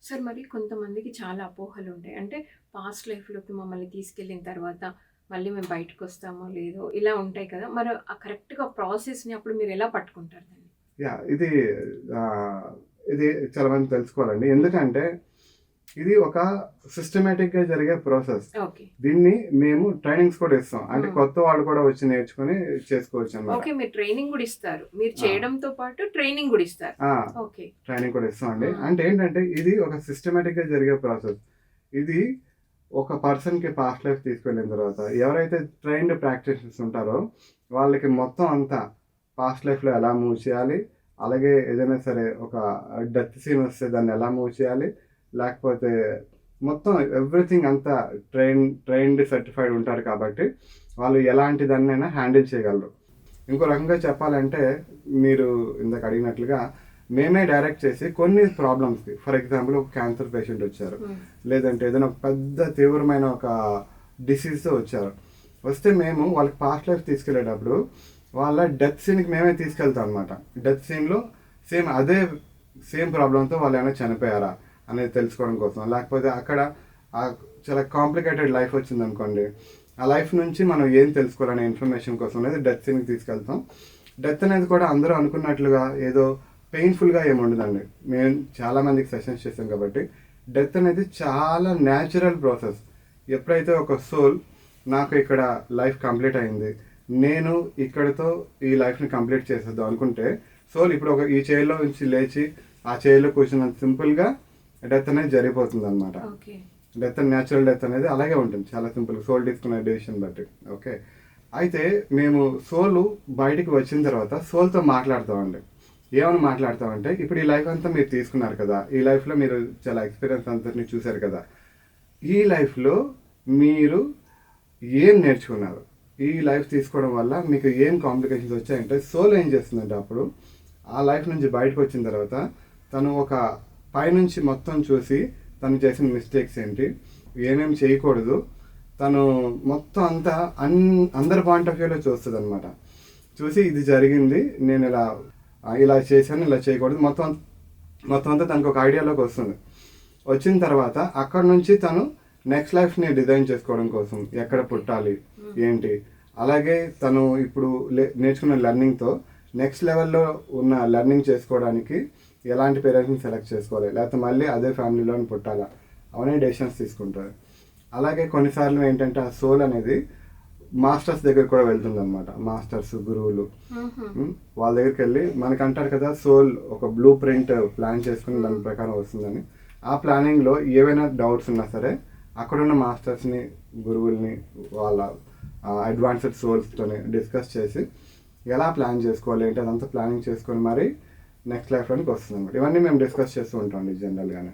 Sir మరి కొంతమందికి చాలా అపోహలుంటాయి. అంటే పాస్ట్ లైఫ్‌లోకి మమ్మల్ని తీసుకెళ్ళిన తర్వాత మళ్ళీ మేము బయటకొస్తామో లేదో ఇలా ఉంటాయి కదా! మరి ఆ కరెక్ట్‌గా ప్రాసెస్‌ని అప్పుడు మీరెలా పట్టుకుంటారు దాన్ని? యాహ్! ఆహ్, ఇది చాలా మంది తెలుసుకోవాలండి. ఎందుకంటే ఇది ఒక సిస్టమాటిక్‌గా జరిగే ప్రాసెస్. ఓకే. దీన్ని మేము ట్రైనింగ్స్ కూడా ఇస్తాం. అంటే హ్మ్. కొత్త వాళ్ళు కూడా వచ్చి నేర్చుకొని చేసుకోవచ్చనమాట. ఓకే. మీరు ట్రైనింగ్ గూడా ఇస్తారు. మీరు ఆ! చేయడంతో పాటు ట్రైనింగ్ గూడా ఇస్తారు. ఆ! ఓకే. ట్రైనింగ్ కూడా ఇస్తామండి. హ్మ్. అంటే ఏంటంటే ఇది ఒక సిస్టమాటిక్‌గా జరిగే ప్రాసెస్. ఇది ఒక పర్సన్‌కి పాస్ట్ లైఫ్ తీసుకెళ్ళిన తర్వాత ఎవరైతే ట్రైన్డ్ ప్రాక్టీషనర్స్ ఉంటారో వాళ్ళకి మొత్తం అంతా పాస్ట్ లైఫ్‌లో ఎలా మూవ్ చేయాలి, అలాగే ఏదైనా సరే ఒక డెత్ సీన్ వస్తే దాన్ని ఎలా మూవ్ చేయాలి, లేకపోతే మొత్తం ఎవ్రీథింగ్ అంతా ట్రైన్డ్ సర్టిఫైడ్ ఉంటారు కాబట్టి వాళ్ళు ఎలాంటి దాన్నైనా హ్యాండిల్ చేయగలరు. ఇంకో రకంగా చెప్పాలంటే మీరు ఇందాక అడిగినట్లుగా మేమే డైరెక్ట్ చేసి కొన్ని ప్రాబ్లమ్స్‌కి ఫర్ ఎగ్జాంపుల్ ఒక క్యాన్సర్ పేషెంట్ వచ్చారు. హ్మ్. లేదంటే ఏదైనా ఒక పెద్ద తీవ్రమైన ఒక డిసీజ్‌తో వచ్చారు. వస్తే మేము వాళ్ళకి పాస్ట్ లైఫ్ తీసుకెళ్ళేటప్పుడు వాళ్ళ డెత్ సీన్‌కి మేమే తీసుకెళ్తాం అనమాట. డెత్ సీన్‌లో అదే సేమ్ ప్రాబ్లమ్‌తో వాళ్ళు ఏమైనా చనిపోయారా అనేది తెలుసుకోవడం కోసం. లేకపోతే అక్కడ చాలా కాంప్లికేటెడ్ లైఫ్ వచ్చిందనుకోండి. ఆ లైఫ్ నుంచి మనం ఏం తెలుసుకోవాలనే ఇన్ఫర్మేషన్ కోసం అనేది డెత్ సీన్‌కి తీసుకెళ్తాం. డెత్ అనేది కూడా అందరూ అనుకున్నట్లుగా ఏదో పెయిన్‌ఫుల్‌గా ఏమి ఉండదండి. మేము చాలా మందికి సెషన్స్ చేసాం కాబట్టి డెత్ అనేది చాలా న్యాచురల్ ప్రాసెస్. ఎప్పుడైతే ఒక సోల్ నాకు ఇక్కడ లైఫ్ కంప్లీట్ అయింది. నేను ఇక్కడితో ఈ లైఫ్‌ని కంప్లీట్ చేసేద్దాం అనుకుంటే సోల్ ఇప్పుడు ఈ చైర్‌లో నుంచి లేచి ఆ చైర్‌లో కూర్చున్నంత సింపుల్‌గా డెత్ అనేది జరిగిపోతుందనమాట. ఓకే. న్యాచురల్ డెత్ అనేది అలాగే ఉంటుంది. చాలా సింపుల్‌గా సోల్ తీసుకునే డెసిషన్ బట్టి. ఓకే. అయితే మేము సోలు బయటికి వచ్చిన తర్వాత సోల్‌తో మాట్లాడతామండి. ఏమని మాట్లాడతామంటే, ఇప్పుడు ఈ లైఫ్ అంతా మీరు తీసుకున్నారు కదా! ఈ లైఫ్‌లో మీరు చాలా ఎక్స్‌పీరియన్స్ అంతటిని చూసారు కదా! ఈ లైఫ్‌లో మీరు ఏం నేర్చుకున్నారు? ఈ లైఫ్ తీసుకోవడం వల్ల మీకు ఏం కాంప్లికేషన్స్ వచ్చాయంటే, సోల్ ఏం చేస్తుందంటే అప్పుడు, ఆ లైఫ్ నుంచి బయటకొచ్చిన తర్వాత, తను ఒక పైనుంచి మొత్తం చూసి, తను చేసిన మిస్టేక్స్ ఏంటి? ఏమేమి చేయకూడదు? తను మొత్తం అంతా అందరి పాయింట్ ఆఫ్ వ్యూలో చూస్తదనమాట. చూసి ఇది జరిగింది. నేను ఇలా చేశాను, ఇలా చేయకూడదు. మొత్తం మొత్తం అంతా తనకు ఒక ఐడియాలోకి వస్తుంది. వచ్చిన తర్వాత అక్కడ నుంచి తను నెక్స్ట్ లైఫ్ని డిజైన్ చేసుకోవడం కోసం ఎక్కడ పుట్టాలి ఏంటి, అలాగే తను ఇప్పుడు నేర్చుకున్న లెర్నింగ్తో నెక్స్ట్ లెవెల్లో ఉన్న లెర్నింగ్ చేసుకోవడానికి ఎలాంటి పేరెంట్స్ని సెలెక్ట్ చేసుకోవాలి, లేకపోతే మళ్ళీ అదే ఫ్యామిలీలోని పుట్టాలా అవన్నీ డెసిషన్స్ తీసుకుంటారు. అలాగే కొన్నిసార్లు ఏంటంటే ఆ సోల్ అనేది మాస్టర్స్ దగ్గర కూడా వెళ్తుంది అనమాట. మాస్టర్స్, గురువులు హుహు. వాళ్ళ దగ్గరికి వెళ్ళి మనకంటారు కదా సోల్ ఒక బ్లూ ప్రింట్ ప్లాన్ చేసుకుని దాని ప్రకారం వస్తుందని. ఆ ప్లానింగ్లో ఏవైనా డౌట్స్ ఉన్నా సరే అక్కడున్న మాస్టర్స్ని, గురువుల్ని, వాళ్ళ అడ్వాన్స్డ్ సోల్స్తోని డిస్కస్ చేసి ఎలా ప్లాన్ చేసుకోవాలి ఏంటి అదంతా ప్లానింగ్ చేసుకొని మరి నెక్స్ట్ లైఫ్లోనికి వస్తుంది అనమాట. ఇవన్నీ మేము డిస్కస్ చేస్తూ ఉంటాం జనరల్గానే.